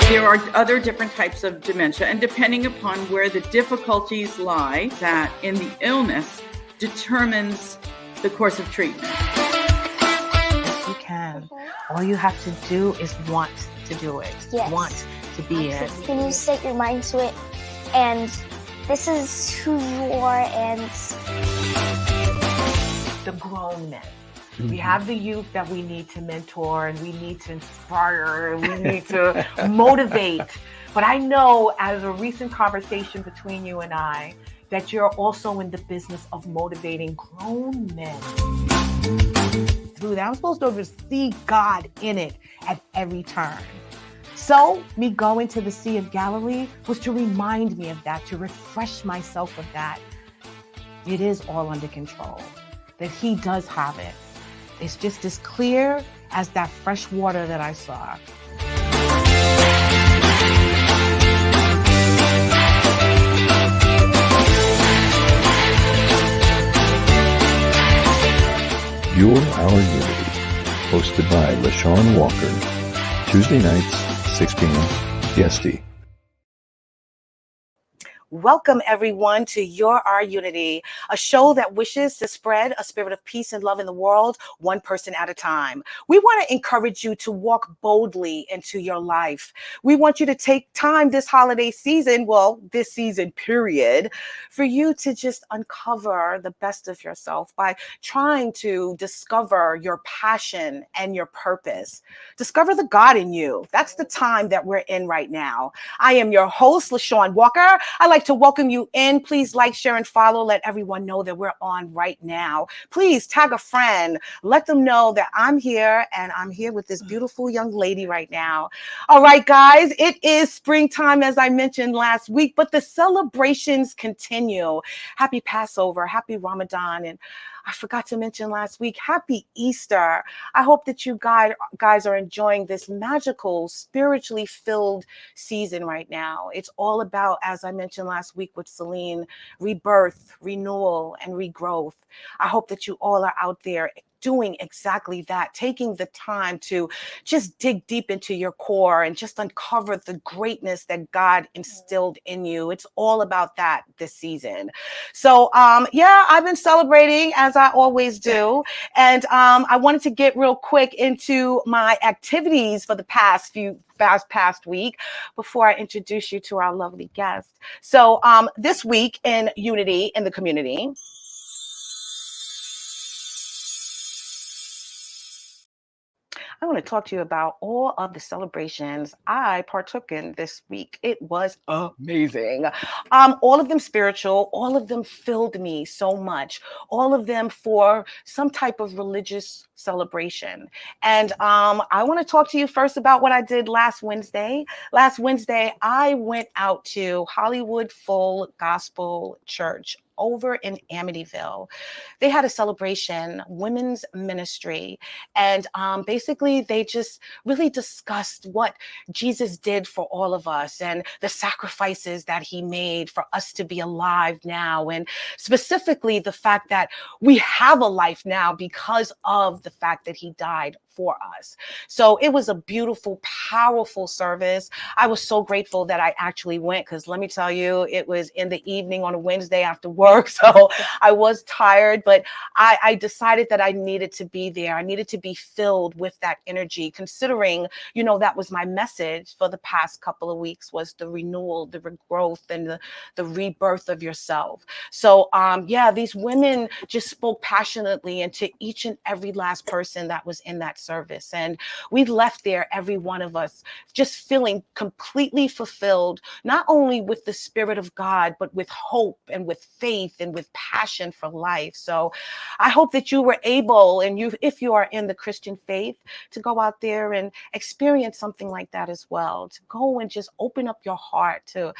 There are other different types of dementia, and depending upon where the difficulties lie, that in the illness determines the course of treatment. Yes, you can. All you have to do is want to do it. Yes. Want to be it. When you set your mind to it, and this is who you are, and the grown men. We have the youth that we need to mentor, and we need to inspire, and we need to motivate. But I know, as a recent conversation between you and I, that you're also in the business of motivating grown men. Through that, I'm supposed to see God in it at every turn. So me going to the Sea of Galilee was to remind me of that, to refresh myself of that. It is all under control, that He does have it. It's just as clear as that fresh water that I saw. You're Our Unity, hosted by LeShawn Walker, Tuesday nights, 6 p.m. PST. Welcome, everyone, to Your Our Unity, a show that wishes to spread a spirit of peace and love in the world, one person at a time. We want to encourage you to walk boldly into your life. We want you to take time this holiday season, well, this season period, for you to just uncover the best of yourself by trying to discover your passion and your purpose. Discover the God in you. That's the time that we're in right now. I am your host, LeShawn Walker. I'd like to welcome you in. Please like, share, and follow. Let everyone know that we're on right now. Please tag a friend. Let them know that I'm here, and I'm here with this beautiful young lady right now. All right, guys, it is springtime, as I mentioned last week, but the celebrations continue. Happy Passover, happy Ramadan, and I forgot to mention last week, happy Easter. I hope that you guys are enjoying this magical, spiritually filled season right now. It's all about, as I mentioned last week with Celine, rebirth, renewal, and regrowth. I hope that you all are out there doing exactly that, taking the time to just dig deep into your core and just uncover the greatness that God instilled in you. It's all about that this season. So yeah, I've been celebrating as I always do. And I wanted to get real quick into my activities for the past week before I introduce you to our lovely guest. So this week in Unity in the community, I want to talk to you about all of the celebrations I partook in this week. It was amazing. All of them spiritual, all of them filled me so much, all of them for some type of religious celebration. And I want to talk to you first about what I did last Wednesday. Last Wednesday, I went out to Hollywood Full Gospel Church over in Amityville. They had a celebration, women's ministry, and basically they just really discussed what Jesus did for all of us and the sacrifices that He made for us to be alive now, and specifically the fact that we have a life now because of the fact that He died for us. So it was a beautiful, powerful service. I was so grateful that I actually went, because let me tell you, it was in the evening on a Wednesday after work. So I was tired, but I decided that I needed to be there. I needed to be filled with that energy, considering, you know, that was my message for the past couple of weeks, was the renewal, the regrowth, and the rebirth of yourself. So yeah, these women just spoke passionately into each and every last person that was in that service. And we left there, every one of us, just feeling completely fulfilled, not only with the Spirit of God, but with hope and with faith and with passion for life. So I hope that you were able, and you, if you are in the Christian faith, to go out there and experience something like that as well, to go and just open up your heart to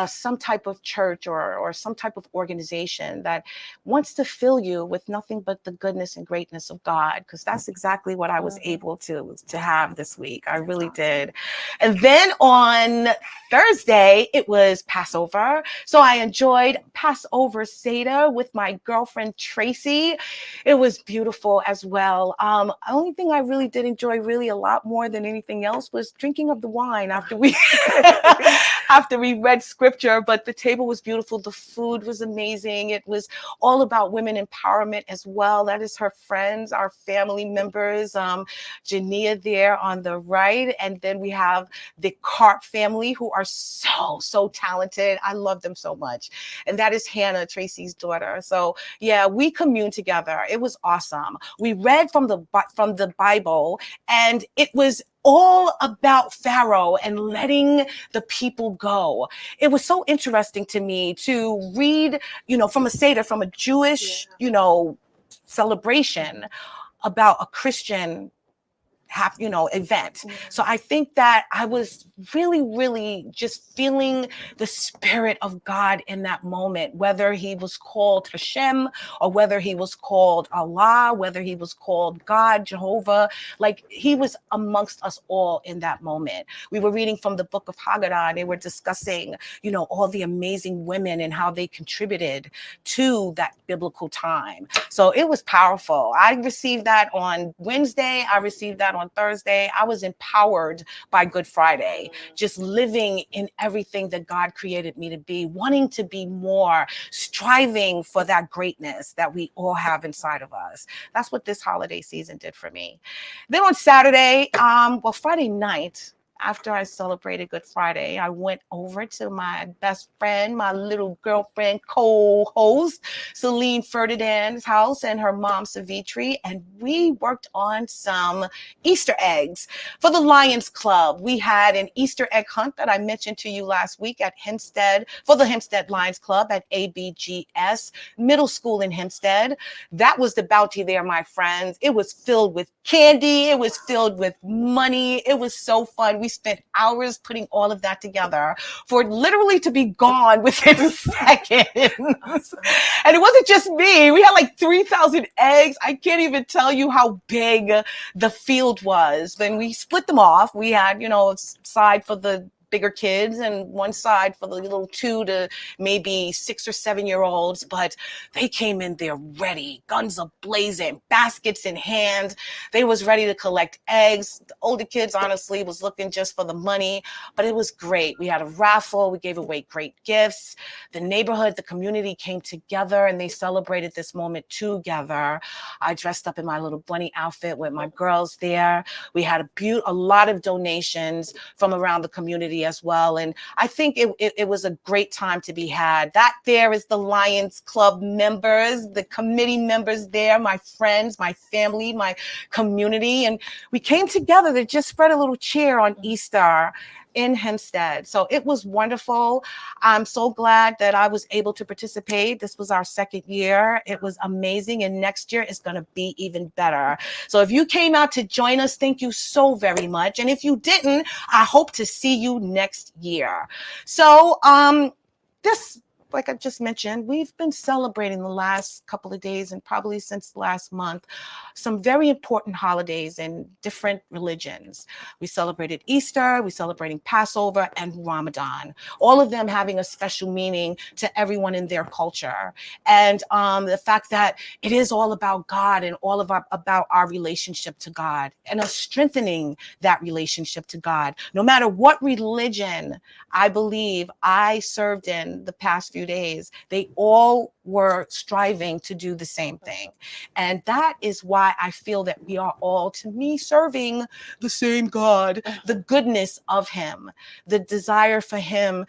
some type of church or some type of organization that wants to fill you with nothing but the goodness and greatness of God, because that's exactly what I was able to have this week. I really did. And then on Thursday, it was Passover. So I enjoyed Passover for Seder with my girlfriend Tracy. It was beautiful as well. Only thing I really did enjoy really a lot more than anything else was drinking of the wine after we after we read scripture. But the table was beautiful. The food was amazing. It was all about women empowerment as well. That is her friends, our family members, Jania there on the right. And then we have the Carp family, who are so talented. I love them so much. And that is Hannah, Tracy's daughter. So yeah, we communed together. It was awesome. We read from the Bible, and it was all about Pharaoh and letting the people go. It was so interesting to me to read, from a Seder, from a Jewish, celebration about a Christian event. So I think that I was really just feeling the spirit of God in that moment, whether he was called Hashem or whether he was called Allah, whether he was called God, Jehovah, like he was amongst us all in that moment. We were reading from the book of Haggadah, and they were discussing, all the amazing women and how they contributed to that biblical time. So it was powerful. I received that on Wednesday. I received that on Thursday. I was empowered by Good Friday, just living in everything that God created me to be, wanting to be more, striving for that greatness that we all have inside of us. That's what this holiday season did for me. Then on Saturday, Friday night, after I celebrated Good Friday, I went over to my best friend, my little girlfriend, co-host, Celine Ferdinand's house, and her mom, Savitri, and we worked on some Easter eggs for the Lions Club. We had an Easter egg hunt that I mentioned to you last week at Hempstead, for the Hempstead Lions Club at ABGS Middle School in Hempstead. That was the bounty there, my friends. It was filled with candy. It was filled with money. It was so fun. We spent hours putting all of that together for it literally to be gone within seconds. And it wasn't just me. We had like 3,000 eggs. I can't even tell you how big the field was. Then we split them off. We had, a side for the bigger kids and one side for the little 2 to maybe 6 or 7 year olds, but they came in there ready, guns a blazing, baskets in hand. They was ready to collect eggs. The older kids honestly was looking just for the money, but it was great. We had a raffle. We gave away great gifts. The neighborhood, the community came together and they celebrated this moment together. I dressed up in my little bunny outfit with my girls there. We had a lot of donations from around the community as well. And I think it was a great time to be had. That there is the Lions Club members, the committee members there, my friends, my family, my community. And we came together to just spread a little cheer on Easter in Hempstead. So it was wonderful. I'm so glad that I was able to participate. This was our second year. It was amazing. And next year is going to be even better. So if you came out to join us, thank you so very much. And if you didn't, I hope to see you next year. So like I just mentioned, we've been celebrating the last couple of days and probably since last month, some very important holidays in different religions. We celebrated Easter, we're celebrating Passover and Ramadan, all of them having a special meaning to everyone in their culture. And the fact that it is all about God and all about our relationship to God and us strengthening that relationship to God. No matter what religion I believe I served in the past few days, they all were striving to do the same thing. And that is why I feel that we are all, to me, serving the same God, the goodness of him, the desire for him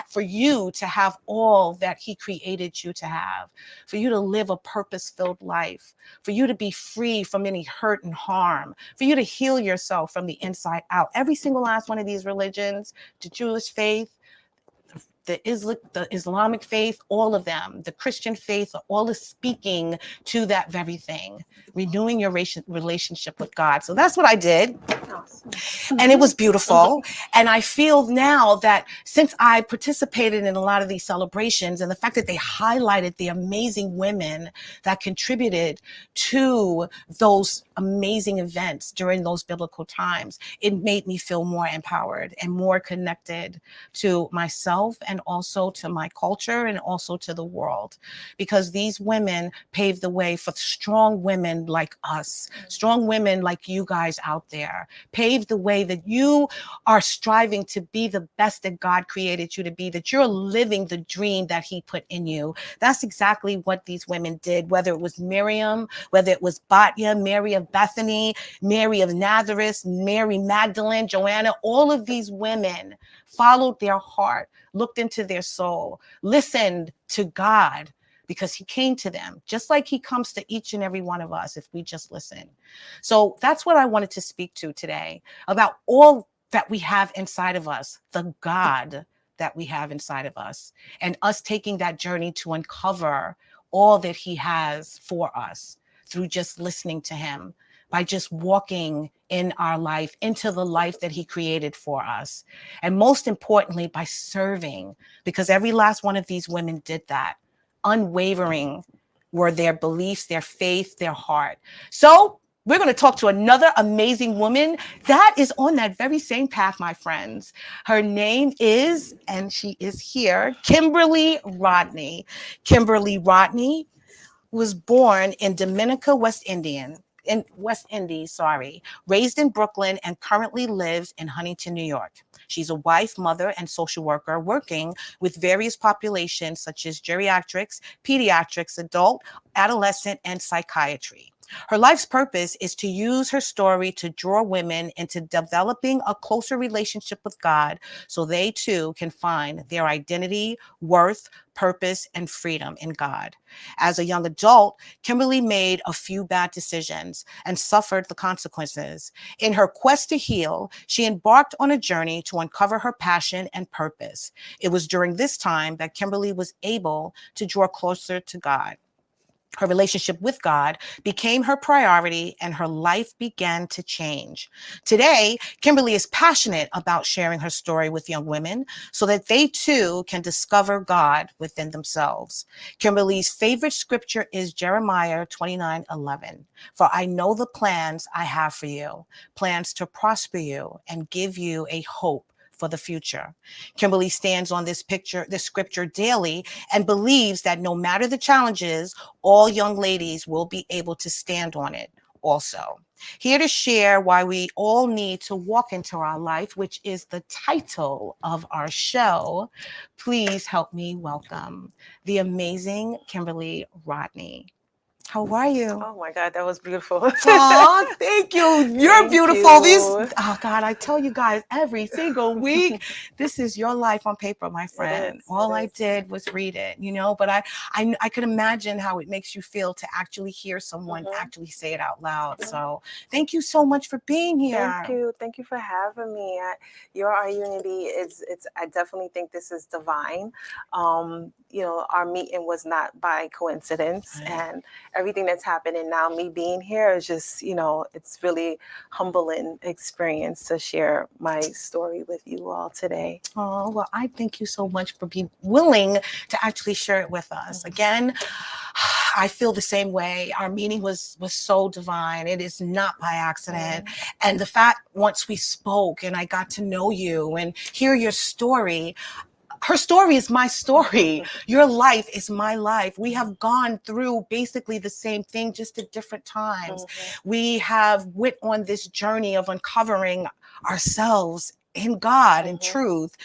for you to have all that he created you to have, for you to live a purpose-filled life, for you to be free from any hurt and harm, for you to heal yourself from the inside out. Every single last one of these religions, the Jewish faith, the Islamic faith, all of them, the Christian faith, all is speaking to that very thing, renewing your relationship with God. So that's what I did. Awesome. And it was beautiful. And I feel now that since I participated in a lot of these celebrations and the fact that they highlighted the amazing women that contributed to those amazing events during those biblical times, it made me feel more empowered and more connected to myself and also to my culture and also to the world, because these women paved the way for strong women like us, strong women like you guys out there, paved the way that you are striving to be the best that God created you to be, that you're living the dream that he put in you. That's exactly what these women did, whether it was Miriam, whether it was Batya, Mary of Bethany, Mary of Nazareth, Mary Magdalene, Joanna, all of these women followed their heart, looked into their soul, listened to God, because he came to them just like he comes to each and every one of us if we just listen. So that's what I wanted to speak to today, about all that we have inside of us, the God that we have inside of us, and us taking that journey to uncover all that he has for us through just listening to him, by just walking in our life into the life that he created for us. And most importantly, by serving, because every last one of these women did that. Unwavering were their beliefs, their faith, their heart. So we're going to talk to another amazing woman that is on that very same path, my friends. Her name is, and she is here, Kimberley Rodney. Kimberley Rodney was born in Dominica, West Indies, raised in Brooklyn and currently lives in Huntington, New York. She's a wife, mother, and social worker working with various populations such as geriatrics, pediatrics, adult, adolescent, and psychiatry. Her life's purpose is to use her story to draw women into developing a closer relationship with God so they too can find their identity, worth, purpose, and freedom in God. As a young adult, Kimberley made a few bad decisions and suffered the consequences. In her quest to heal, she embarked on a journey to uncover her passion and purpose. It was during this time that Kimberley was able to draw closer to God. Her relationship with God became her priority and her life began to change. Today, Kimberley is passionate about sharing her story with young women so that they too can discover God within themselves. Kimberley's favorite scripture is Jeremiah 29:11. For I know the plans I have for you, plans to prosper you and give you a hope for the future. Kimberley stands on this scripture daily and believes that no matter the challenges, all young ladies will be able to stand on it also. Here to share why we all need to walk into our life, which is the title of our show, please help me welcome the amazing Kimberley Rodney. How are you? Oh my God, that was beautiful. Oh, thank you. You're Thank beautiful. you. Oh God, I tell you guys every single week, this is your life on paper, my friend. All I did was read it, but I could imagine how it makes you feel to actually hear someone actually say it out loud. So thank you so much for being here. Thank you for having me. Our unity I definitely think this is divine. Our meeting was not by coincidence, and everything that's happening now, me being here is just, it's really humbling experience to share my story with you all today. Oh, well, I thank you so much for being willing to actually share it with us. Again, I feel the same way. Our meeting was so divine. It is not by accident. And the fact once we spoke and I got to know you and hear your story, her story is my story. Your life is my life. We have gone through basically the same thing, just at different times. We have went on this journey of uncovering ourselves in God and truth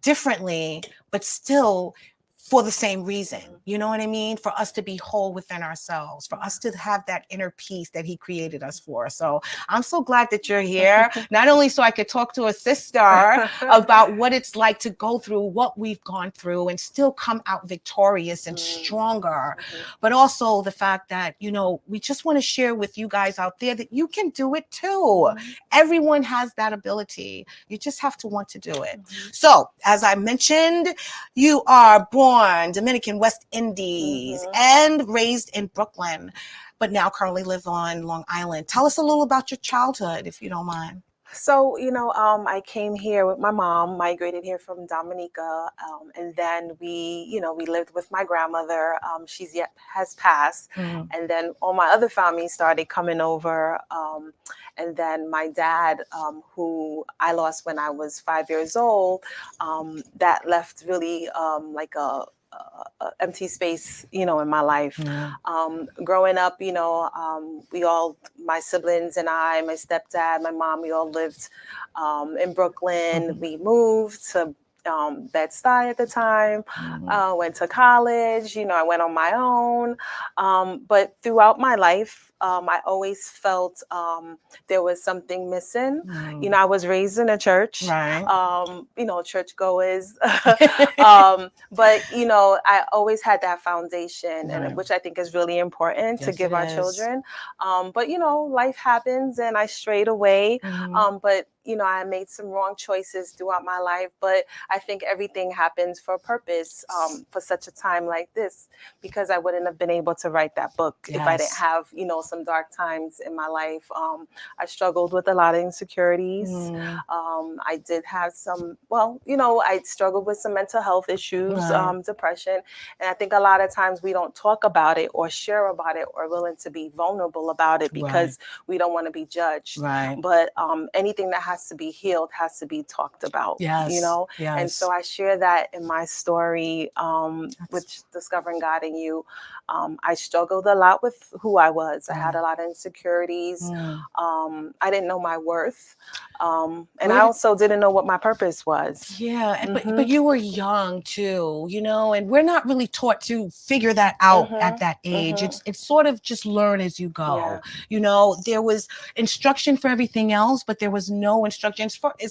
differently, but still for the same reason. You know what I mean? For us to be whole within ourselves, for us to have that inner peace that he created us for. So I'm so glad that you're here, not only so I could talk to a sister about what it's like to go through what we've gone through and still come out victorious and stronger, but also the fact that, we just want to share with you guys out there that you can do it too. Everyone has that ability. You just have to want to do it. So as I mentioned, you are born Dominican West Indies and raised in Brooklyn, but now currently live on Long Island. Tell us a little about your childhood, if you don't mind. So, I came here with my mom, migrated here from Dominica, and then we lived with my grandmother. She's yet has passed, and then all my other family started coming over, and then my dad, who I lost when I was 5 years old, that left really like a empty space, in my life. Growing up, we all, my siblings and I, my stepdad, my mom, we all lived in Brooklyn. We moved to Bed-Stuy at the time, went to college, I went on my own. But throughout my life, I always felt there was something missing. I was raised in a church, churchgoers. But, I always had that foundation, and which I think is really important to give our children. But, life happens and I strayed away. But, I made some wrong choices throughout my life, but I think everything happens for a purpose, for such a time like this, because I wouldn't have been able to write that book if I didn't have, some dark times in my life. I struggled with a lot of insecurities. I did have some, I struggled with some mental health issues, depression. And I think a lot of times we don't talk about it or share about it or willing to be vulnerable about it because we don't want to be judged. But anything that has to be healed has to be talked about, And so I share that in my story, with Discovering God in You. I struggled a lot with who I was. I had a lot of insecurities. I didn't know my worth. And I also didn't know what my purpose was. But you were young too, and we're not really taught to figure that out at that age. It's sort of just learn as you go. There was instruction for everything else, but there was no instructions for, at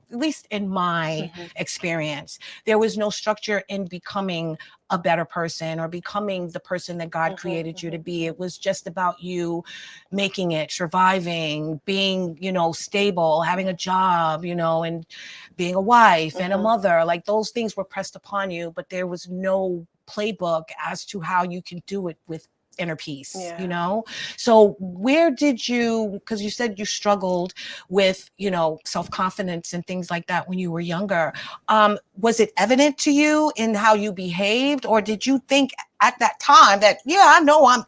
least in my experience, there was no structure in becoming a better person or becoming the person that God created you to be. It was just about you making it, surviving, being, stable, having a job, and being a wife and a mother. Like those things were pressed upon you, but there was no playbook as to how you can do it with inner peace, So where did you, because you said you struggled with, self-confidence and things like that when you were younger. Was it evident to you in how you behaved, or did you think at that time that, I know I'm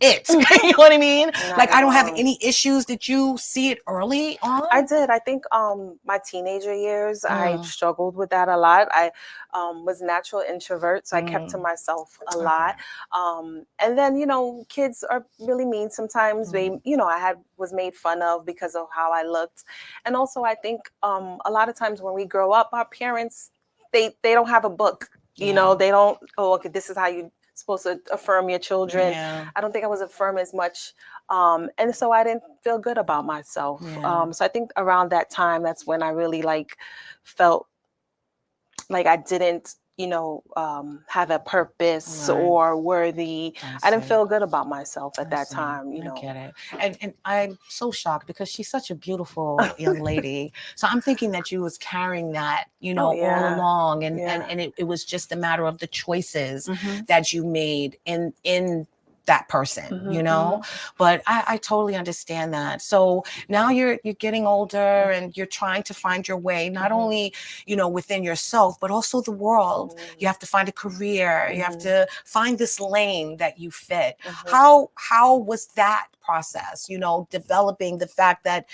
it? You know what I mean? Like, I don't have any issues. Did you see it early on? I did. I think my teenager years, I struggled with that a lot. I was a natural introvert, so I kept to myself a lot. And then, kids are really mean sometimes. They, was made fun of because of how I looked. And also, I think a lot of times when we grow up, our parents, they don't have a book. They don't, okay, this is how you supposed to affirm your children. I don't think I was affirmed as much. And so I didn't feel good about myself. So I think around that time, that's when I really felt like I didn't, have a purpose or worthy. I didn't feel good about myself at that time, I get it. And I'm so shocked because she's such a beautiful young lady. So I'm thinking that you was carrying that, all along. And it was just a matter of the choices that you made in that person, but I totally understand that. So now you're getting older and you're trying to find your way, not only, within yourself, but also the world. You have to find a career. You have to find this lane that you fit. How was that process, developing the fact that,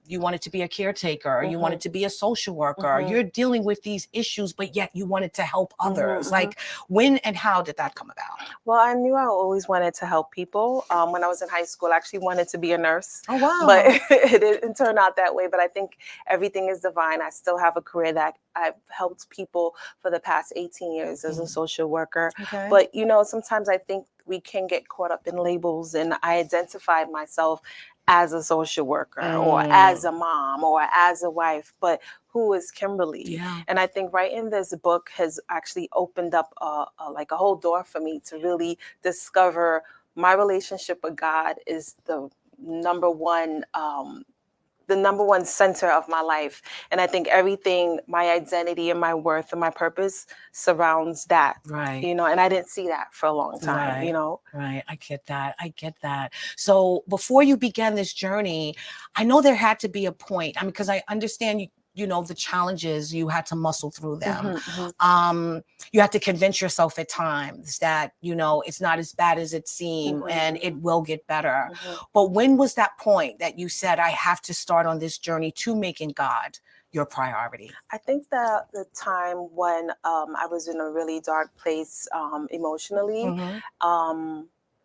you wanted to be a caretaker, you wanted to be a social worker, you're dealing with these issues, but yet you wanted to help others. Like, when and how did that come about? Well, I knew I always wanted to help people. When I was in high school, I actually wanted to be a nurse. Oh, wow. But it didn't turn out that way. But I think everything is divine. I still have a career that I've helped people for the past 18 years as a social worker. But, sometimes I think we can get caught up in labels, and I identified myself as a social worker or as a mom or as a wife, but who is Kimberley? And I think writing this book has actually opened up a whole door for me to really discover my relationship with God is the number one the number one center of my life. And I think everything, my identity and my worth and my purpose surrounds that. Right. You know, and I didn't see that for a long time, Right. you know. Right. I get that. I get that. So before you began this journey, I know there had to be a point. I mean, because I understand you know, the challenges, you had to muscle through them. You had to convince yourself at times that, you know, it's not as bad as it seemed and it will get better. But when was that point that you said, I have to start on this journey to making God your priority? I think that the time when I was in a really dark place emotionally,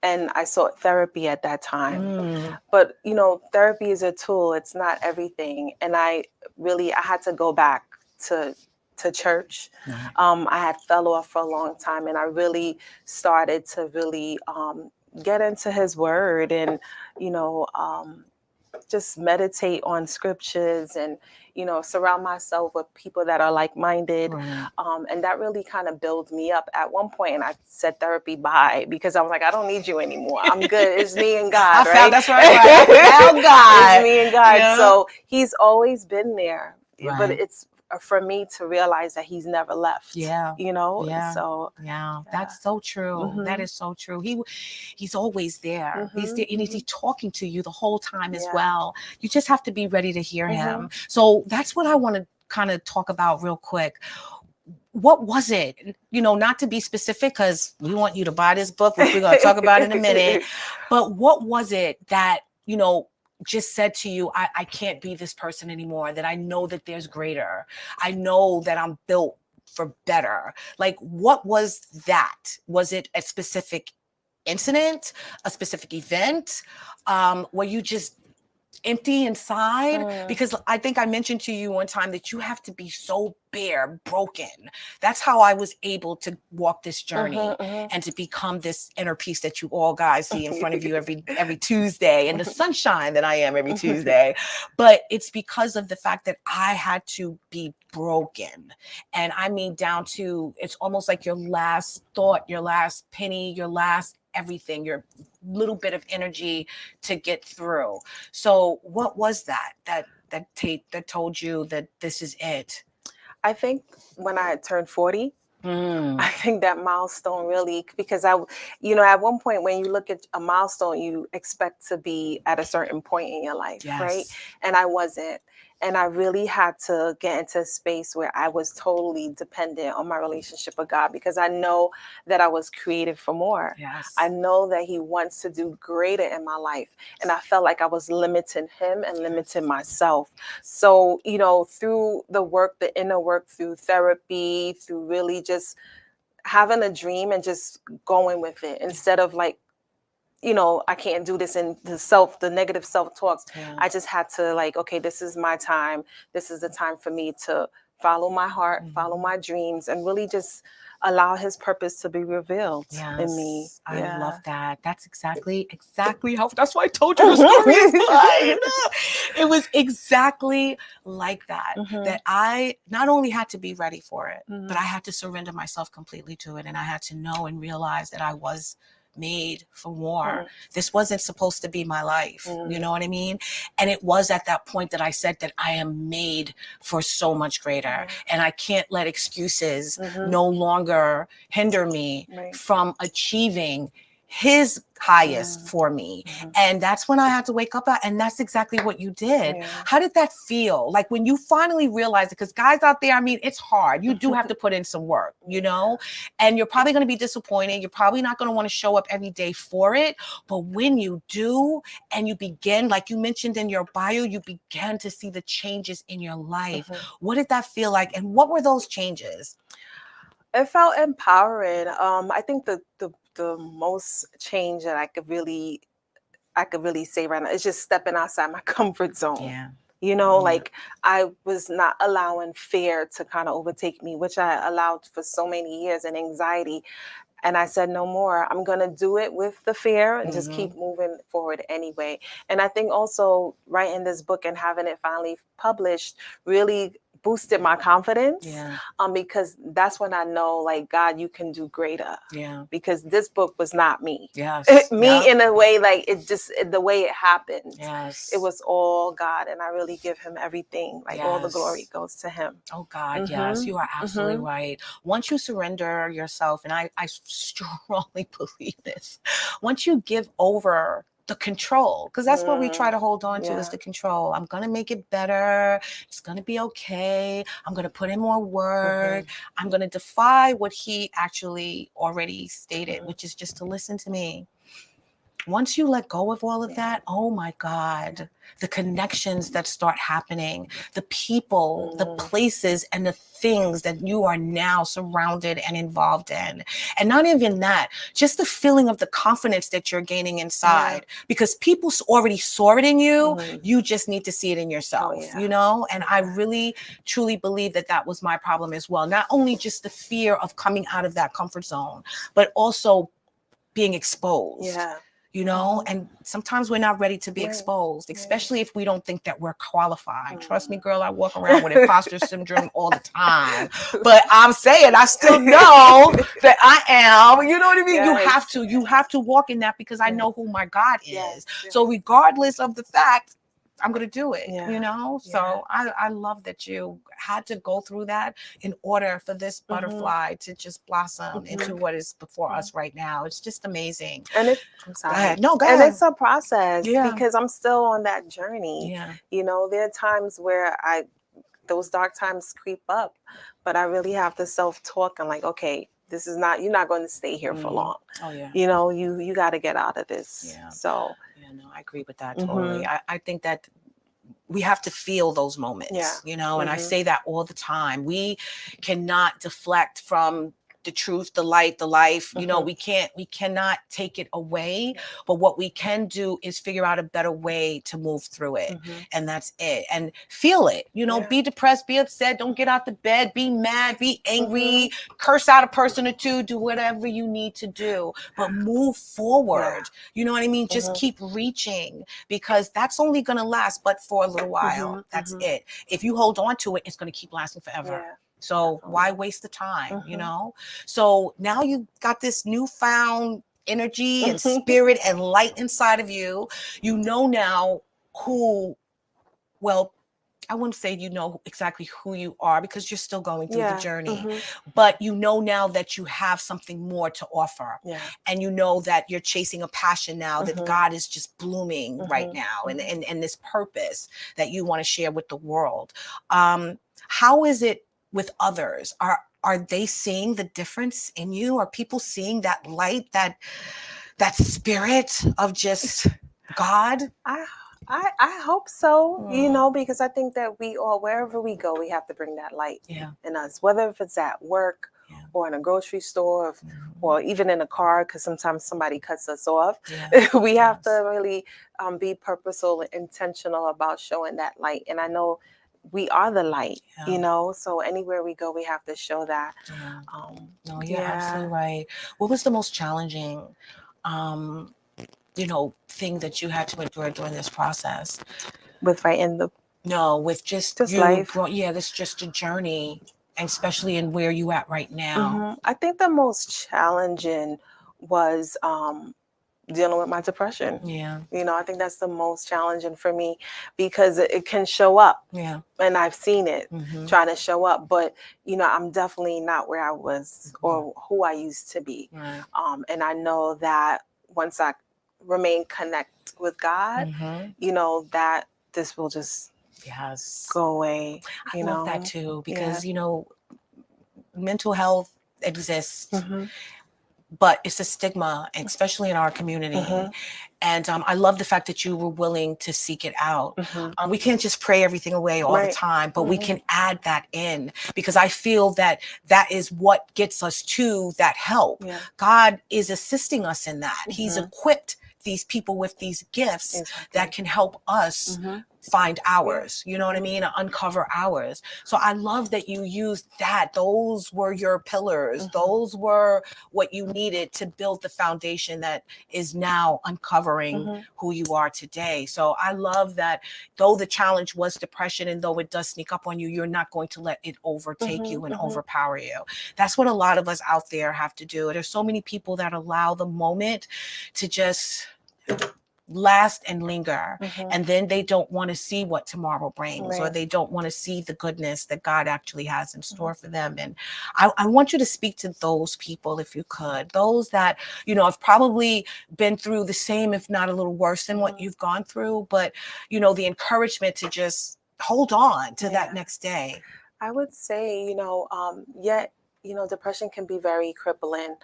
and I sought therapy at that time. But, you know, therapy is a tool. It's not everything. And I had to go back to church. I had fell off for a long time, and I really started to really get into his word and, you know, just meditate on scriptures and, you know, surround myself with people that are like-minded. And that really kind of built me up. At one point, and I said therapy bye, because I was like, I don't need you anymore. I'm good. It's me and God, right? That's right. I found God. It's me and God. Yeah. So he's always been there. Right. But it's for me to realize that he's never left. Yeah. You know? Yeah. So yeah, that's so true. That is so true. He's always there. He's there, and he's talking to you the whole time as well. You just have to be ready to hear him. So that's what I want to kind of talk about real quick. What was it? You know, not to be specific, because we want you to buy this book, which we're going to talk about in a minute. But what was it that, you know, just said to you, I can't be this person anymore, that I know that there's greater. I know that I'm built for better. Like, what was that? Was it a specific incident, a specific event? Were you just empty inside? Because I think I mentioned to you one time that you have to be so bare, broken. That's how I was able to walk this journey and to become this inner peace that you all guys see in front of you every Tuesday, and the sunshine that I am every Tuesday. But it's because of the fact that I had to be broken. And I mean, down to, it's almost like your last thought, your last penny, your last everything, your little bit of energy to get through. So what was that told you that this is it? I think when I had turned 40, I think that milestone really, because you know, at one point when you look at a milestone, you expect to be at a certain point in your life, right? And I wasn't. And I really had to get into a space where I was totally dependent on my relationship with God, because I know that I was created for more. I know that he wants to do greater in my life. And I felt like I was limiting him and limiting myself. So, you know, through the work, the inner work, through therapy, through really just having a dream and just going with it, instead of like, you know, I can't do this, in the negative self-talks. I just had to like, okay, this is my time. This is the time for me to follow my heart, follow my dreams, and really just allow his purpose to be revealed in me. I love that. That's exactly how, that's why I told you the story is mine. It was exactly like that, that I not only had to be ready for it, but I had to surrender myself completely to it. And I had to know and realize that I was made for more. This wasn't supposed to be my life. You know what I mean? And it was at that point that I said that I am made for so much greater. And I can't let excuses no longer hinder me from achieving his highest for me. And that's when I had to wake up at, and that's exactly what you did. How did that feel? Like when you finally realized it, because guys out there, I mean, it's hard. You do have to put in some work, you know, and you're probably going to be disappointed. You're probably not going to want to show up every day for it. But when you do, and you begin, like you mentioned in your bio, you began to see the changes in your life. What did that feel like? And what were those changes? It felt empowering. I think the most change that I could really say right now is just stepping outside my comfort zone. You know, like I was not allowing fear to kind of overtake me, which I allowed for so many years, and anxiety. And I said, no more. I'm going to do it with the fear and just keep moving forward anyway. And I think also writing this book and having it finally published really boosted my confidence. Yeah. Because that's when I know, like, God, you can do greater. Yeah. Because this book was not me. Yes. Me in a way, like, the way it happened. Yes. It was all God, and I really give him everything. Like, all the glory goes to him. Oh God, yes, you are absolutely right. Once you surrender yourself, and I strongly believe this, once you give over the control, because that's what we try to hold on to, is the control. I'm going to make it better. It's going to be okay. I'm going to put in more work. I'm going to defy what he actually already stated, which is just to listen to me. Once you let go of all of that, oh my God, the connections that start happening, the people, the places, and the things that you are now surrounded and involved in. And not even that, just the feeling of the confidence that you're gaining inside, because people already saw it in you. You just need to see it in yourself, you know? And I really, truly believe that that was my problem as well. Not only just the fear of coming out of that comfort zone, but also being exposed. You know, and sometimes we're not ready to be exposed, especially if we don't think that we're qualified. Trust me, girl, I walk around with imposter syndrome all the time. But I'm saying I still know that I am. You know what I mean? You have to walk in that, because I know who my God is. So regardless of the fact, I'm going to do it, you know? So I love that you had to go through that in order for this butterfly to just blossom into what is before us right now. It's just amazing. And I'm sorry. Go ahead. No, go and ahead. it's a process, because I'm still on that journey. You know, there are times where those dark times creep up, but I really have to self-talk and like, okay, this is not, you're not going to stay here for long. You know, you got to get out of this. So no, I agree with that totally. I think that we have to feel those moments, you know, and I say that all the time. We cannot deflect from the truth, the light, the life. You know, we cannot take it away, but what we can do is figure out a better way to move through it. And that's it. And feel it, you know, be depressed, be upset, don't get out the bed, be mad, be angry, curse out a person or two, do whatever you need to do, but move forward. You know what I mean? Just keep reaching, because that's only going to last but for a little while. That's it. If you hold on to it, it's going to keep lasting forever. So why waste the time, you know? So now you got this newfound energy and spirit and light inside of you. You know now who, well, I wouldn't say you know exactly who you are, because you're still going through the journey. But you know now that you have something more to offer. And you know that you're chasing a passion now, that God is just blooming right now, and this purpose that you want to share with the world. How is it with others? Are they seeing the difference in you? Are people seeing that light, that spirit of just God? I hope so, you know, because I think that we all, wherever we go, we have to bring that light in us, whether if it's at work or in a grocery store, or even in a car, because sometimes somebody cuts us off. We have to really be purposeful and intentional about showing that light. And I know we are the light, you know, so anywhere we go, we have to show that. No, you're absolutely right. What was the most challenging, you know, thing that you had to endure during this process? With writing the... No, with just you life. This just a journey, and especially in where you at right now. I think the most challenging was dealing with my depression. You know, I think that's the most challenging for me, because it can show up. And I've seen it trying to show up, but you know, I'm definitely not where I was or who I used to be. And I know that once I remain connect with God, you know, that this will just go away. I love that too, because you know, mental health exists, but it's a stigma, especially in our community. And I love the fact that you were willing to seek it out. We can't just pray everything away all the time, but we can add that in, because I feel that that is what gets us to that help. God is assisting us in that. He's equipped these people with these gifts that can help us find ours, you know what I mean? Uncover ours. So I love that you used that. Those were your pillars. Those were what you needed to build the foundation that is now uncovering who you are today. So I love that though the challenge was depression and though it does sneak up on you, you're not going to let it overtake you and overpower you. That's what a lot of us out there have to do. There's so many people that allow the moment to just last and linger, and then they don't want to see what tomorrow brings, or they don't want to see the goodness that God actually has in store for them. And I want you to speak to those people, if you could, those that, you know, have probably been through the same, if not a little worse than what you've gone through, but, you know, the encouragement to just hold on to that next day. I would say, you know, yet, you know, depression can be very crippling.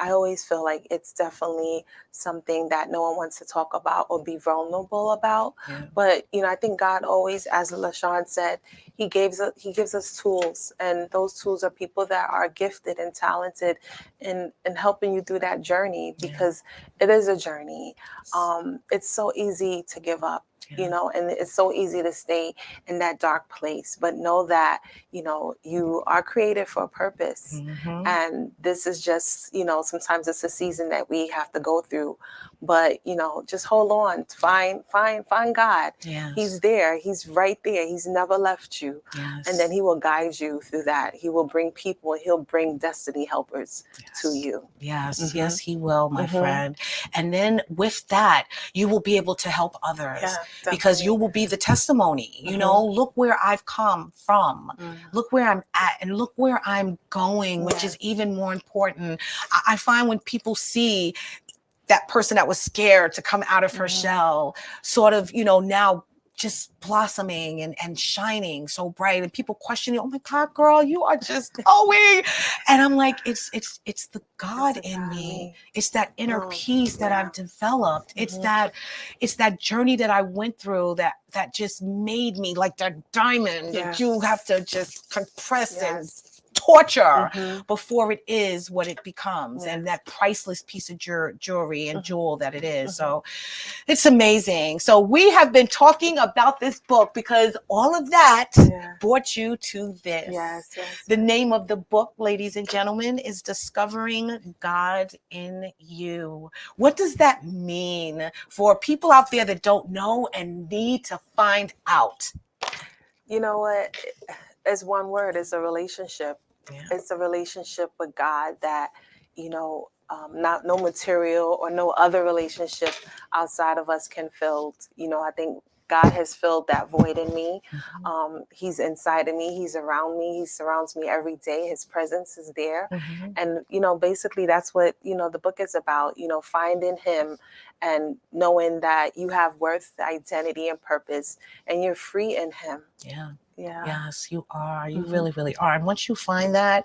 I always feel like it's definitely something that no one wants to talk about or be vulnerable about. But, you know, I think God always, as LeShawn said, he gives us tools, and those tools are people that are gifted and talented in helping you through that journey, because it is a journey. It's so easy to give up. You know, and it's so easy to stay in that dark place, but know that, you know, you are created for a purpose. And this is just, you know, sometimes it's a season that we have to go through, but, you know, just hold on, find God. He's there. He's right there. He's never left you. And then he will guide you through that. He will bring people, he'll bring destiny helpers to you. Yes, he will, my friend. And then with that, you will be able to help others. Because you will be the testimony, you know, look where I've come from, look where I'm at, and look where I'm going, which is even more important. I find when people see that person that was scared to come out of her shell, sort of, you know, now just blossoming and shining so bright, and people questioning, oh my God, girl, you are just glowing. And I'm like, it's the God in me. It's that inner peace that I've developed. It's that journey that I went through that just made me like that diamond that you have to just compress and torture before it is what it becomes, and that priceless piece of jewelry and jewel that it is. So it's amazing. So we have been talking about this book because all of that brought you to this. The name of the book, ladies and gentlemen, is Discovering God in You. What does that mean for people out there that don't know and need to find out? You know what? It's one word. It's a relationship. It's a relationship with God that, you know, no material or no other relationship outside of us can fill. You know, I think God has filled that void in me. He's inside of me. He's around me. He surrounds me every day. His presence is there. And, you know, basically that's what, you know, the book is about, you know, finding him and knowing that you have worth, identity, and purpose, and you're free in him. Yes, you are. You really, really are. And once you find that,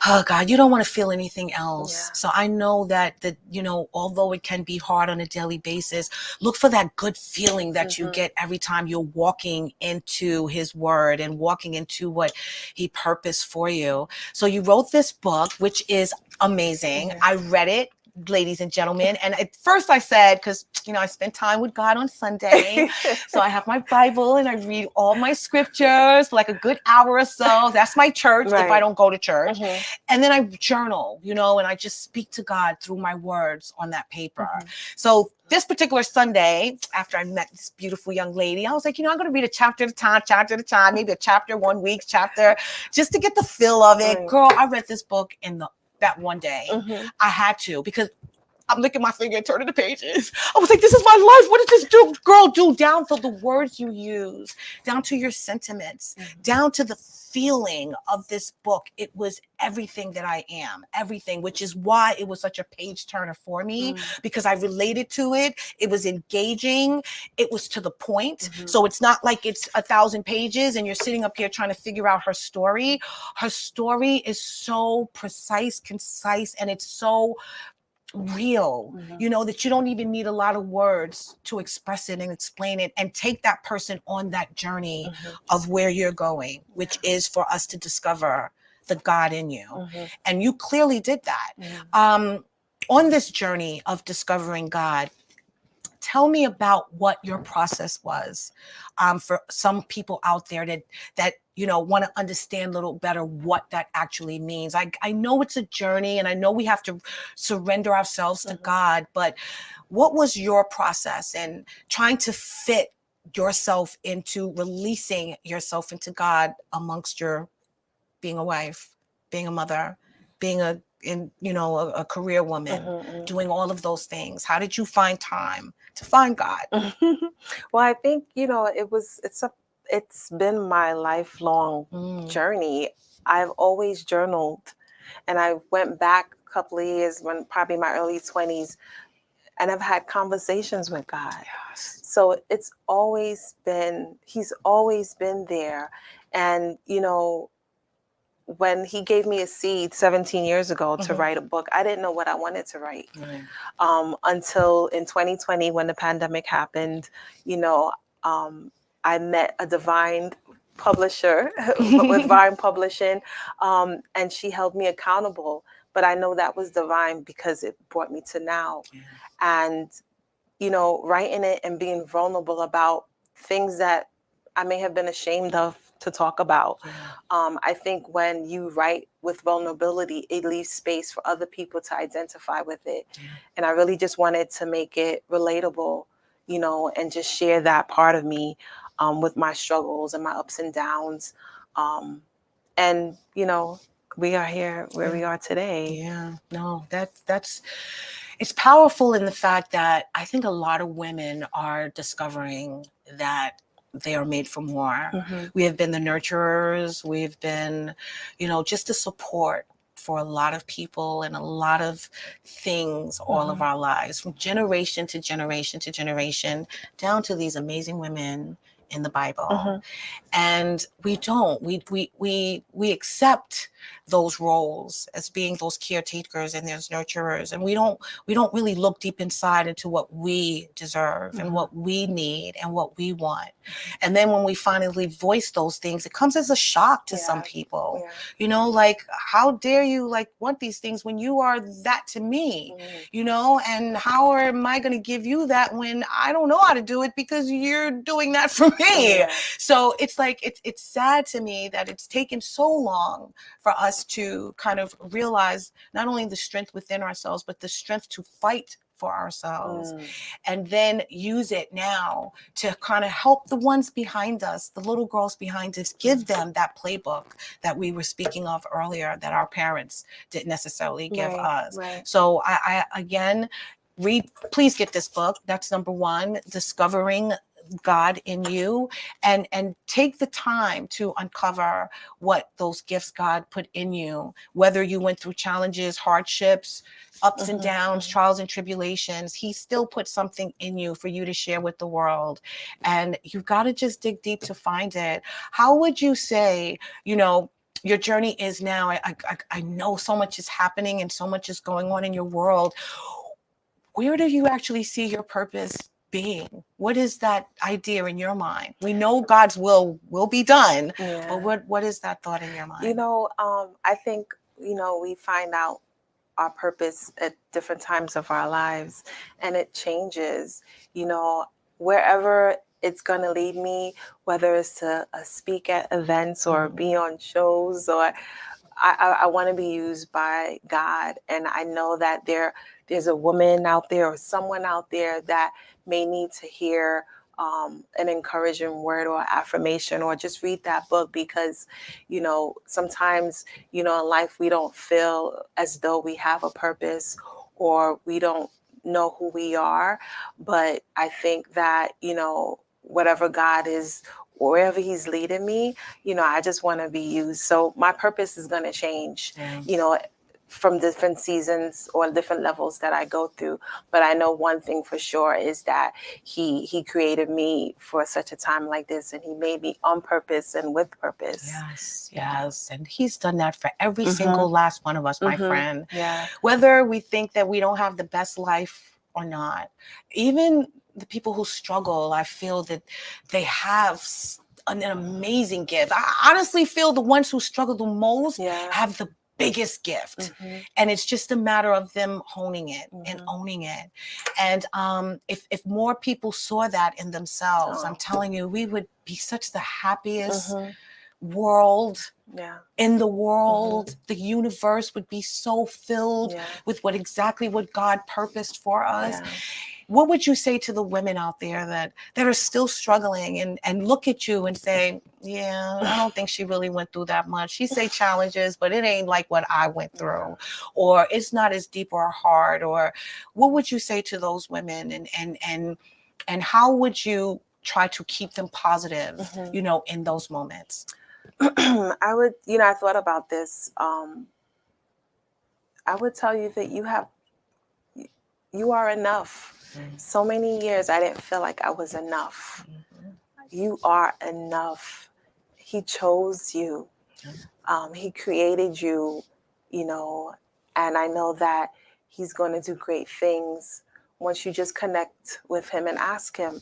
oh God, you don't want to feel anything else. So I know that, you know, although it can be hard on a daily basis, look for that good feeling that you get every time you're walking into his word and walking into what he purposed for you. So you wrote this book, which is amazing. I read it, ladies and gentlemen. And at first I said, because, you know, I spend time with God on Sunday. So I have my Bible and I read all my scriptures for like a good hour or so. That's my church if I don't go to church. And then I journal, you know, and I just speak to God through my words on that paper. So this particular Sunday, after I met this beautiful young lady, I was like, you know, I'm going to read a chapter at a time, maybe a chapter 1 week, chapter, just to get the feel of it. Girl, I read this book in that one day. I had to, because I'm licking my finger and turning the pages. I was like, this is my life. What did this girl do? Down to the words you use, down to your sentiments, down to the feeling of this book. It was everything that I am, everything, which is why it was such a page turner for me, because I related to it. It was engaging. It was to the point. So it's not like it's 1,000 pages and you're sitting up here trying to figure out her story. Her story is so precise, concise, and it's so real, you know, that you don't even need a lot of words to express it and explain it, and take that person on that journey of where you're going, which is for us to discover the God in you. And you clearly did that. On this journey of discovering God, Tell me about what your process was, for some people out there that want to understand a little better what that actually means. I know it's a journey, and I know we have to surrender ourselves to God, but what was your process in trying to fit yourself into releasing yourself into God amongst your being a wife, being a mother, being a career woman, doing all of those things? How did you find time to find God? Well, I think, it's been my lifelong journey. I've always journaled, and I went back a couple of years, when probably my early 20s, and I've had conversations with God. Yes. So he's always been there. And, when he gave me a seed 17 years ago to write a book, I didn't know what I wanted to write. Right. Until in 2020, when the pandemic happened, I met a divine publisher with Vine Publishing, and she held me accountable. But I know that was divine because it brought me to now. Yeah. And, writing it and being vulnerable about things that I may have been ashamed of to talk about. Yeah. I think when you write with vulnerability, it leaves space for other people to identify with it. Yeah. And I really just wanted to make it relatable, and just share that part of me, with my struggles and my ups and downs. And, we are here where we are today. Yeah, no, that's it's powerful in the fact that I think a lot of women are discovering that they are made for more. We have been the nurturers. We've been, just the support for a lot of people and a lot of things all of our lives, from generation to generation to generation, down to these amazing women in the Bible. And we accept those roles as being those caretakers and those nurturers, and we don't really look deep inside into what we deserve and what we need and what we want. And then when we finally voice those things, it comes as a shock to some people. Like, how dare you want these things when you are that to me? And how am I going to give you that when I don't know how to do it because you're doing that for me? So it's it's sad to me that it's taken so long for us to kind of realize not only the strength within ourselves, but the strength to fight for ourselves, and then use it now to kind of help the ones behind us, the little girls behind us, give them that playbook that we were speaking of earlier that our parents didn't necessarily give us. So I again, please get this book. That's number one, Discovering God in You, and take the time to uncover what those gifts God put in you, whether you went through challenges, hardships, ups and downs, trials and tribulations. He still put something in you for you to share with the world, and you've got to just dig deep to find it. How would you say, your journey is now? I know so much is happening and so much is going on in your world. Where do you actually see your purpose being? What is that idea in your mind? We know God's will be done, but what is that thought in your mind? I think, we find out our purpose at different times of our lives, and it changes, wherever it's going to lead me, whether it's to speak at events or be on shows, or I want to be used by God. And I know that there's a woman out there or someone out there that may need to hear an encouraging word or affirmation, or just read that book, because, sometimes, in life, we don't feel as though we have a purpose, or we don't know who we are. But I think that, whatever God is, wherever he's leading me, I just want to be used. So my purpose is going to change, from different seasons or different levels that I go through. But I know one thing for sure is that he created me for such a time like this, and he made me on purpose and with purpose. Yes. And he's done that for every single last one of us, my friend. Whether we think that we don't have the best life or not, even the people who struggle, I feel that they have an amazing gift. I honestly feel the ones who struggle the most have the biggest gift. And it's just a matter of them honing it and owning it. And if more people saw that in themselves, I'm telling you, we would be such the happiest world in the world. The universe would be so filled with exactly what God purposed for us. What would you say to the women out there that are still struggling and look at you and say, yeah, I don't think she really went through that much. She say challenges, but it ain't like what I went through, or it's not as deep or hard? Or what would you say to those women, and how would you try to keep them positive, in those moments? I would, I thought about this. I would tell you that you are enough. So many years I didn't feel like I was enough. You are enough. He chose you. He created you, and I know that he's going to do great things once you just connect with him and ask him.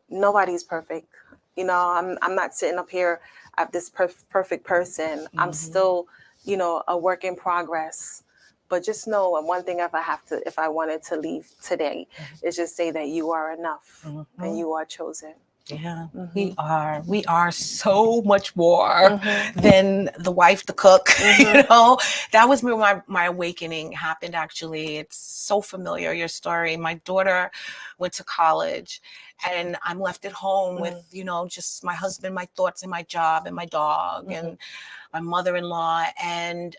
Nobody's perfect. I'm not sitting up here at this perfect person. I'm still, a work in progress. But just know, one thing, if I wanted to leave today, is just say that you are enough and you are chosen. Yeah, we are so much more than the wife, the cook. That was where my awakening happened. Actually, it's so familiar, your story. My daughter went to college, and I'm left at home with, just my husband, my thoughts, and my job, and my dog, and my mother-in-law, and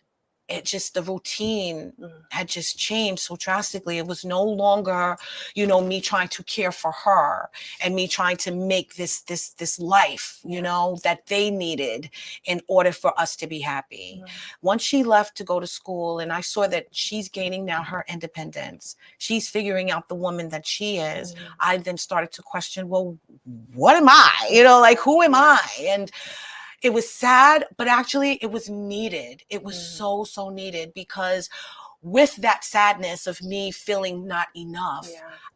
the routine had just changed so drastically. It was no longer, me trying to care for her and me trying to make this life, that they needed in order for us to be happy. Once she left to go to school, and I saw that she's gaining now her independence, she's figuring out the woman that she is, I then started to question, well, what am I? Who am I? And it was sad, but actually it was needed. It was so needed, because with that sadness of me feeling not enough,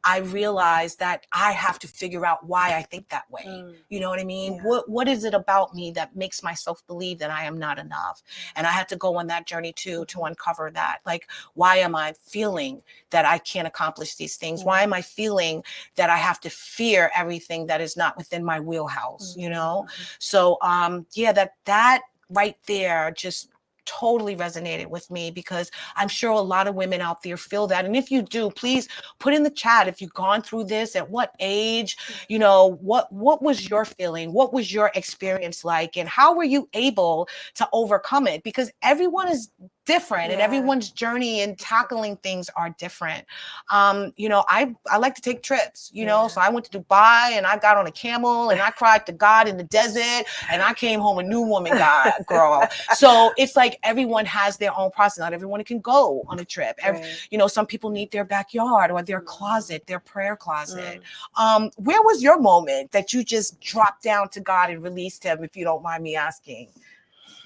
I realized that I have to figure out why I think that way. You know what I mean? What is it about me that makes myself believe that I am not enough? And I had to go on that journey too, to uncover that. Why am I feeling that I can't accomplish these things? Why am I feeling that I have to fear everything that is not within my wheelhouse? So that right there just totally resonated with me, because I'm sure a lot of women out there feel that. And if you do, please put in the chat if you've gone through this, at what age, what was your feeling? What was your experience like? And how were you able to overcome it? Because everyone is different and everyone's journey in tackling things are different. I like to take trips, so I went to Dubai and I got on a camel and I cried to God in the desert and I came home a new woman, girl. So it's like everyone has their own process. Not everyone can go on a trip. Some people need their backyard or their closet, their prayer closet. Where was your moment that you just dropped down to God and released him, if you don't mind me asking?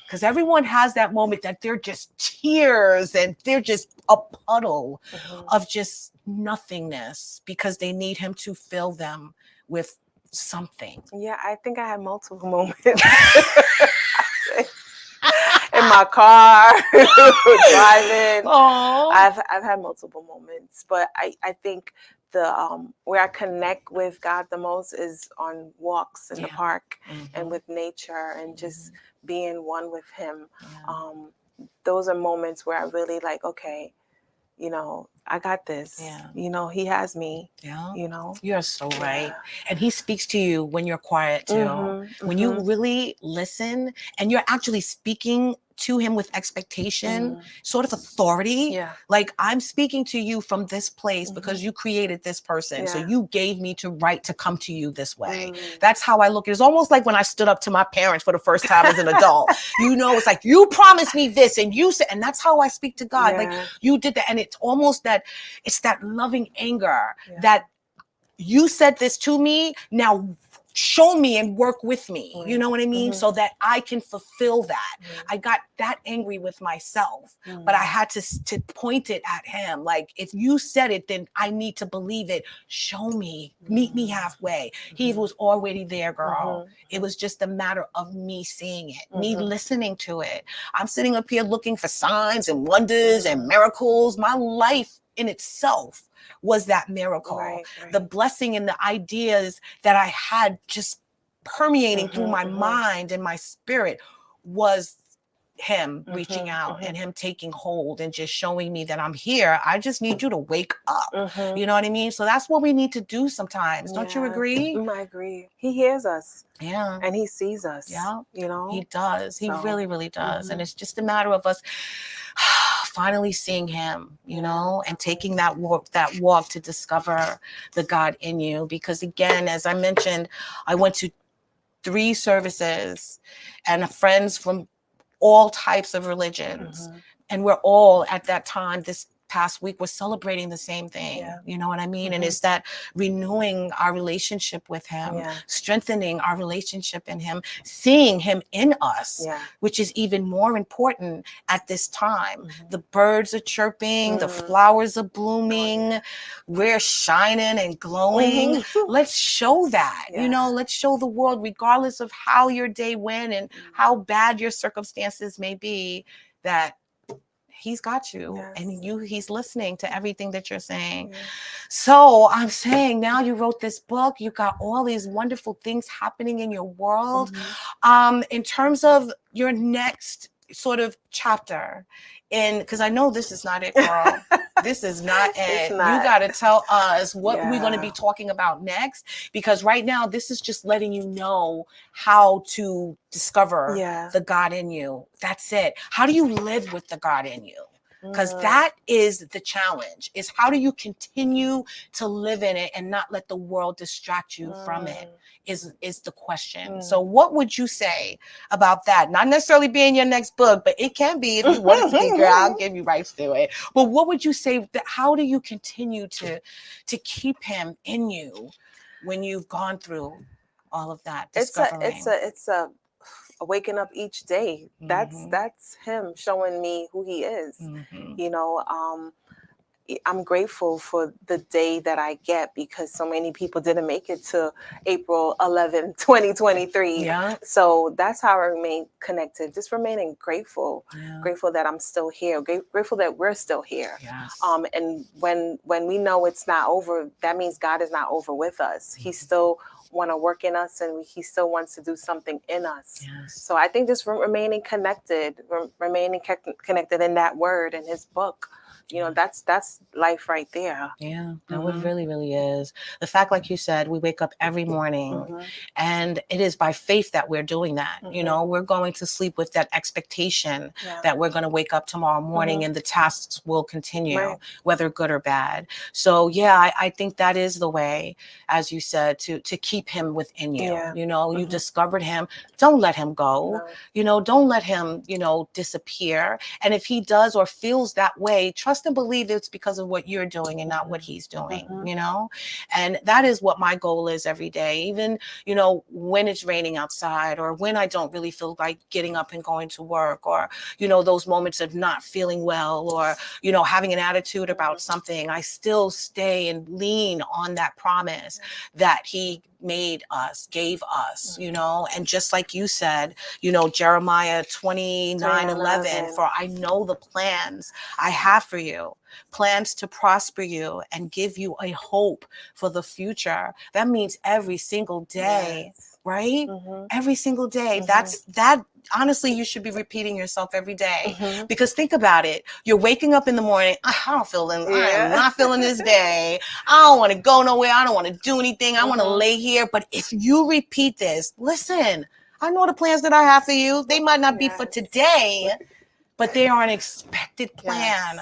Because everyone has that moment that they're just tears and they're just a puddle of just nothingness, because they need him to fill them with something. Yeah, I think I had multiple moments. In my car, driving. I've had multiple moments, but I think the where I connect with God the most is on walks in the park and with nature, and just being one with him. Those are moments where I really okay, I got this. He has me. You're so right. And he speaks to you when you're quiet too. When you really listen and you're actually speaking to him with expectation, sort of authority. Like, I'm speaking to you from this place because you created this person. So you gave me to come to you this way. That's how I look. It's almost like when I stood up to my parents for the first time as an adult. It's like, you promised me this and you said, and that's how I speak to God. Like, you did that. And it's almost that, it's that loving anger that you said this to me. Now show me and work with me. Right. You know what I mean? Mhm. So that I can fulfill that. Mhm. I got that angry with myself, Mhm. but I had to point it at him. Like, if you said it, then I need to believe it. Show me, meet me halfway. He was already there, girl. Mhm. It was just a matter of me seeing it, me Mhm. listening to it. I'm sitting up here looking for signs and wonders and miracles. My life in itself was that miracle. Right, right. The blessing and the ideas that I had just permeating through my mind and my spirit was him reaching out and him taking hold and just showing me that I'm here. I just need you to wake up. You know what I mean? So that's what we need to do sometimes. Don't you Yeah. agree? I agree. He hears us Yeah. and he sees us. Yeah. You know? He does. He So, really, really does. And it's just a matter of us finally seeing him, you know, and taking that walk to discover the God in you. Because again, as I mentioned, I went to 3 services and friends from all types of religions. And we're all at that time, this past week, we're celebrating the same thing. Yeah. You know what I mean? And it's that renewing our relationship with him, Yeah. strengthening our relationship in him, seeing him in us, Yeah. which is even more important at this time. The birds are chirping, the Mhm. flowers are blooming, we're shining and glowing. Let's show that, you Yeah. know, let's show the world, regardless of how your day went and how bad your circumstances may be, that he's got you. Yes. And he's listening to everything that you're saying. Yeah. So I'm saying, now you wrote this book, you got all these wonderful things happening in your world. In terms of your next sort of chapter, because I know this is not it, girl. This is not it. It's not. You got to tell us what we're going to Yeah. be talking about next, because right now this is just letting you know how to discover Yeah. the God in you. That's it. How do you live with the God in you? Because Mhm. that is the challenge, is how do you continue to live in it and not let the world distract you from it, is the question. So what would you say about that? Not necessarily being your next book, but it can be if you want it to be, girl. I'll give you rights to it. But what would you say, that how do you continue to keep him in you when you've gone through all of that discovering? It's a waking up each day. That's him showing me who he is. You know, I'm grateful for the day that I get, because so many people didn't make it to April 11, 2023. Yeah. So that's how I remain connected, just remaining grateful. Yeah. Grateful that I'm still here. Grateful that we're still here. Yes. And when we know it's not over, that means God is not over with us. He still want to work in us, and he still wants to do something in us. Yes. So I think just remaining connected, remaining connected in that word and his book, you know, that's life right there. Yeah, no, it really, really is. The fact, like you said, we wake up every morning and it is by faith that we're doing that. You know, we're going to sleep with that expectation that we're going to wake up tomorrow morning and the tasks will continue, whether good or bad. So yeah, I think that is the way, as you said, to keep him within you. Yeah. You know, you discovered him. Don't let him go. No. You know, don't let him, you know, disappear. And if he does or feels that way, trust and believe it's because of what you're doing and not what he's doing, you know? And that is what my goal is every day. Even, you know, when it's raining outside, or when I don't really feel like getting up and going to work, or, you know, those moments of not feeling well, or, you know, having an attitude about something, I still stay and lean on that promise that he made us, gave us, you know. And just like you said, you know, Jeremiah 29:11, for I know the plans I have for you, plans to prosper you and give you a hope for the future. That means every single day, right? Every single day. That honestly, you should be repeating yourself every day, because think about it. You're waking up in the morning. I am not feeling this day. I don't want to go nowhere. I don't want to do anything. I want to lay here. But if you repeat this, listen, I know the plans that I have for you. They might not be for today, but they are an expected plan.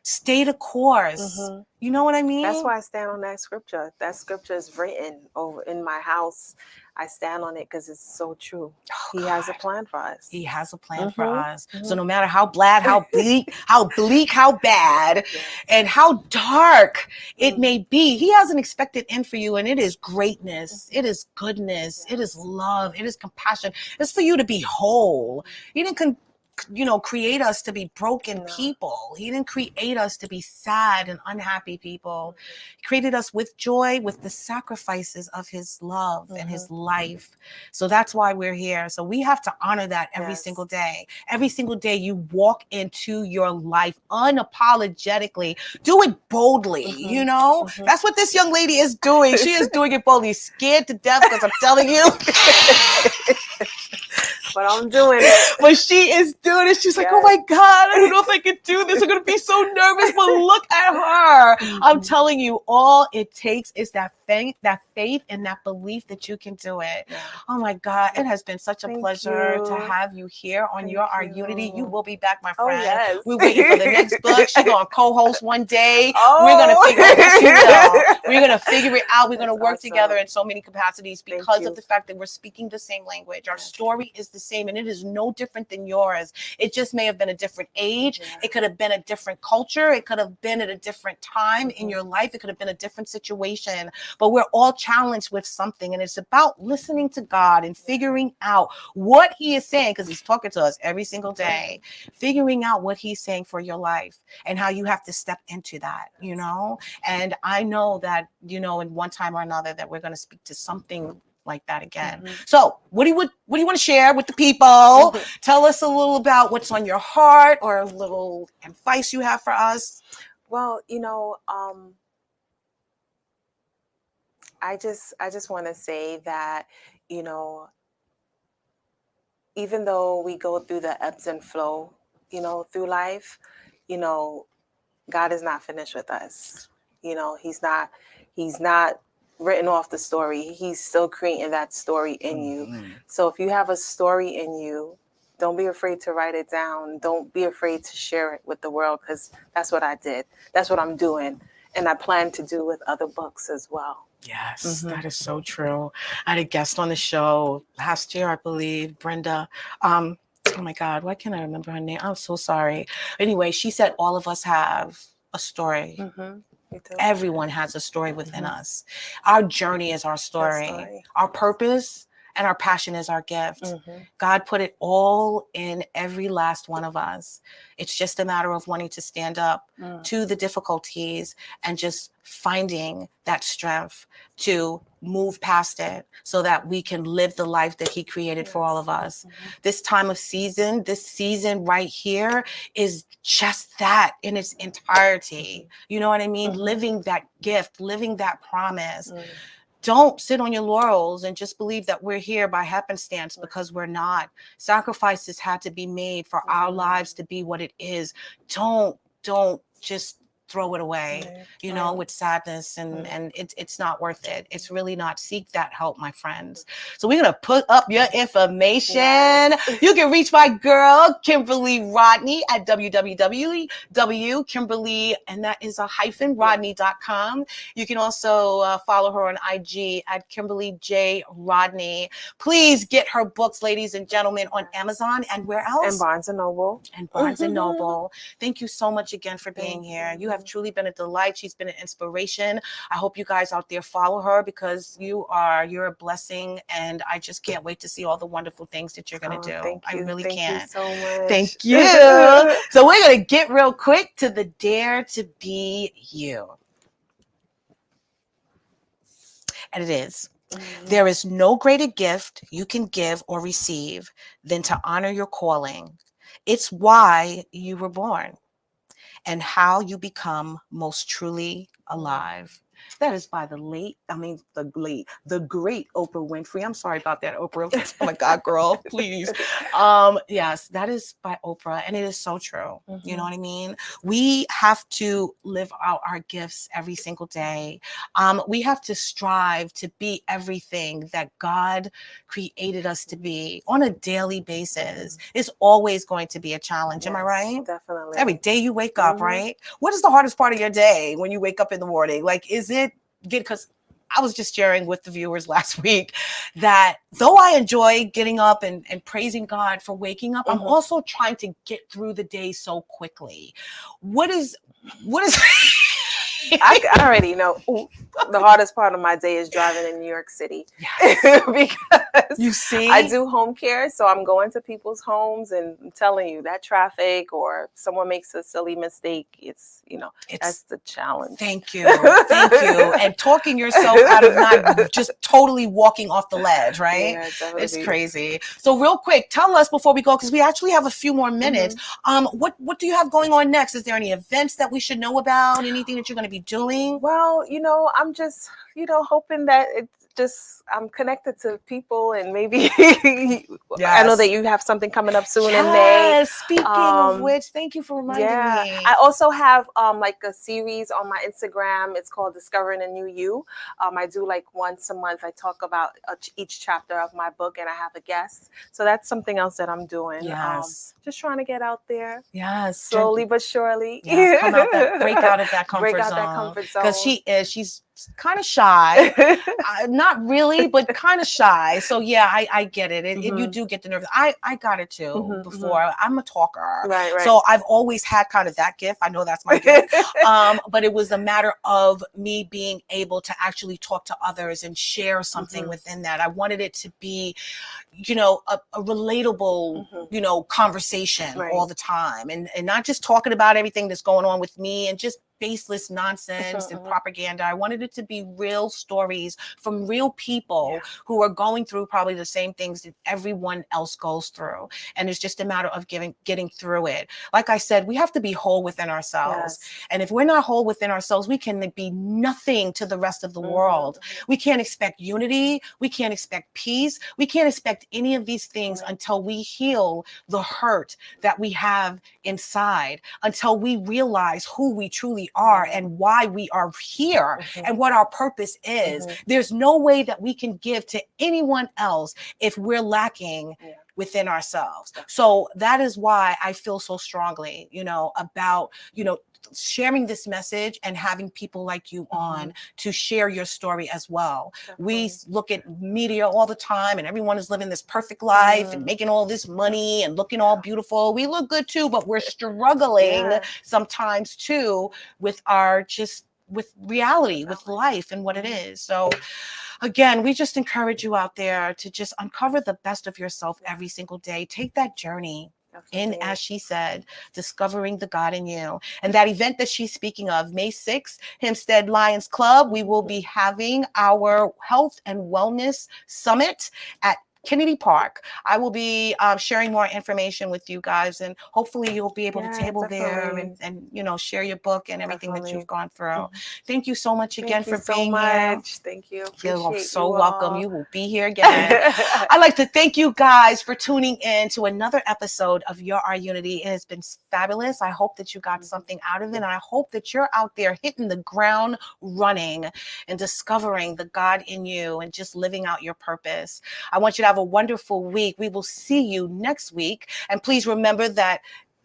Stay the course. Mhm. You know what I mean? That's why I stand on that scripture. That scripture is written over in my house. I stand on it because it's so true. Oh, He has a God. plan for us. He has a plan for Mhm, us. So mhm. no matter how bad, how bleak, how bad, Yeah. and how dark it Mm. may be, he has an expected end for you, and it is greatness. It is goodness. It is Yes. love. It is compassion. It's for you to be whole. He didn't create us to be broken No. people. He didn't create us to be sad and unhappy people. He created us with joy, with the sacrifices of his love and his life. So that's why we're here. So we have to honor that every Yes. single day. Every single day you walk into your life unapologetically. Do it boldly, you know? That's what this young lady is doing. She is doing it boldly, scared to death because I'm telling you. But I'm doing it. But she is doing it. She's like, oh Yes. my God, I don't know if I could do this. I'm going to be so nervous, but look at her. I'm telling you, all it takes is that faith and that belief that you can do it. Yeah. Oh my God, it has been such a Thank pleasure to you. have you here on Thank Your Our you. Unity. You will be back, my Oh, friend. yes. We're waiting for the next book. She's going to co-host one day. Oh. We're going to figure it out. You know, we're going to figure it out. We're going to That's work awesome. together in so many capacities Thank because you. of the fact that we're speaking the same language. Our Yes. story is the same, and it is no different than yours. It just may have been a different age. Yeah. It could have been a different culture. It could have been at a different time in your life. It could have been a different situation. But we're all challenged with something, and it's about listening to God and figuring out what He is saying, because He's talking to us every single day. Figuring out what He's saying for your life and how you have to step into that, you know. And I know that, you know, in one time or another that we're going to speak to something like that again. So what do you want to share with the people? Tell us a little about what's on your heart or a little advice you have for us. Well, you know, I just want to say that, you know, even though we go through the ebbs and flow, you know, through life, you know, God is not finished with us. You know, he's not written off the story. He's still creating that story in you. So if you have a story in you, don't be afraid to write it down. Don't be afraid to share it with the world, because that's what I did. That's what I'm doing. And I plan to do with other books as well. Yes, that is so true. I had a guest on the show last year, I believe, Brenda. Oh my God, why can't I remember her name? I'm so sorry. Anyway, she said all of us have a story. Me too. Everyone has a story within us. Our journey is our story. Our purpose and our passion is our gift. God put it all in every last one of us. It's just a matter of wanting to stand up to the difficulties and just finding that strength to move past it so that we can live the life that He created for all of us. This time of season, this season right here is just that in its entirety. You know what I mean? Living that gift, living that promise. Don't sit on your laurels and just believe that we're here by happenstance, because we're not. Sacrifices had to be made for our lives to be what it is. Don't just throw it away, you know, with sadness, and it's not worth it. It's really not. Seek that help, my friends. So we're going to put up your information. You can reach my girl, Kimberley Rodney, at www.Kimberley, and that is a -Rodney.com. You can also follow her on IG at Kimberley J. Rodney. Please get her books, ladies and gentlemen, on Amazon and where else? And Barnes and Noble. And Barnes and Noble. Thank you so much again for being here. You have truly been a delight. She's been an inspiration. I hope you guys out there follow her, because you're a blessing, and I just can't wait to see all the wonderful things that you're going to do. Thank you. I really Thank can't. you so much. Thank you. So we're going to get real quick to the Dare to Be You. And it is. There is no greater gift you can give or receive than to honor your calling. It's why you were born and how you become most truly alive. That is by the great Oprah Winfrey. I'm sorry about that, Oprah. Oh my God, girl, please. Yes, that is by Oprah, and it is so true. You know what I mean? We have to live out our gifts every single day. We have to strive to be everything that God created us to be on a daily basis. It's always going to be a challenge. Am I right? Definitely. Every day you wake up, right? What is the hardest part of your day when you wake up in the morning? Like, is it good? Because I was just sharing with the viewers last week that though I enjoy getting up and praising God for waking up, I'm also trying to get through the day so quickly. What is I already know. The hardest part of my day is driving in New York City. Because you see, I do home care, so I'm going to people's homes, and I'm telling you that traffic, or someone makes a silly mistake, it's that's the challenge. Thank you, and talking yourself out of not just totally walking off the ledge, right? Yeah, it's crazy. So real quick, tell us before we go, because we actually have a few more minutes. What do you have going on next? Is there any events that we should know about? Anything that you're going to be doing? Well, I'm just, hoping that I'm connected to people, and maybe I know that you have something coming up soon in May. Speaking of which, thank you for reminding me. I also have like a series on my Instagram. It's called Discovering a New You. I do like once a month. I talk about each chapter of my book, and I have a guest. So that's something else that I'm doing. Yes. Just trying to get out there. Yes. Slowly but surely. Yes, break out of that comfort zone. Because she's kind of shy. Not really, but kind of shy. So yeah, I get it. You do get the nerves. I got it too before. I'm a talker. Right. So I've always had kind of that gift. I know that's my gift. But it was a matter of me being able to actually talk to others and share something within that. I wanted it to be, a relatable, conversation all the time, and not just talking about everything that's going on with me and just baseless nonsense and propaganda. I wanted it to be real stories from real people who are going through probably the same things that everyone else goes through. And it's just a matter of getting through it. Like I said, we have to be whole within ourselves. And if we're not whole within ourselves, we can be nothing to the rest of the world. We can't expect unity. We can't expect peace. We can't expect any of these things until we heal the hurt that we have inside, until we realize who we truly are and why we are here and what our purpose is. There's no way that we can give to anyone else if we're lacking within ourselves. So that is why I feel so strongly, about, sharing this message and having people like you on to share your story as well. We look at media all the time, and everyone is living this perfect life and making all this money and looking all beautiful. We look good too, but we're struggling sometimes too with with reality, with life and what it is. So again, we just encourage you out there to just uncover the best of yourself every single day. Take that journey in, as she said, discovering the God in you. And that event that she's speaking of, May 6th, Hempstead Lions Club, we will be having our health and wellness summit at Kennedy Park. I will be sharing more information with you guys, and hopefully you'll be able to table there and share your book and everything that you've gone through. Thank you so much again for being here. Thank you. You're so welcome. You will be here again. I'd like to thank you guys for tuning in to another episode of Your Our Unity. It has been fabulous. I hope that you got something out of it, and I hope that you're out there hitting the ground running and discovering the God in you and just living out your purpose. I want you to have a wonderful week. We will see you next week. And please remember that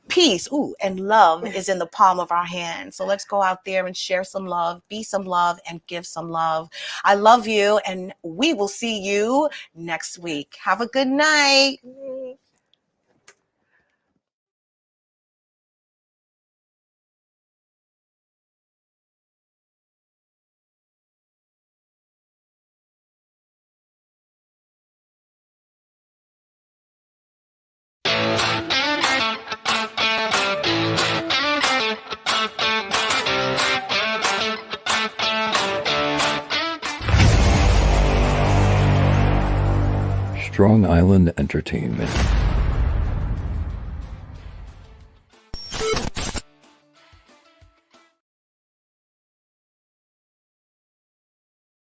peace and love is in the palm of our hand. So let's go out there and share some love, be some love, and give some love. I love you, and we will see you next week. Have a good night. Strong Island Entertainment.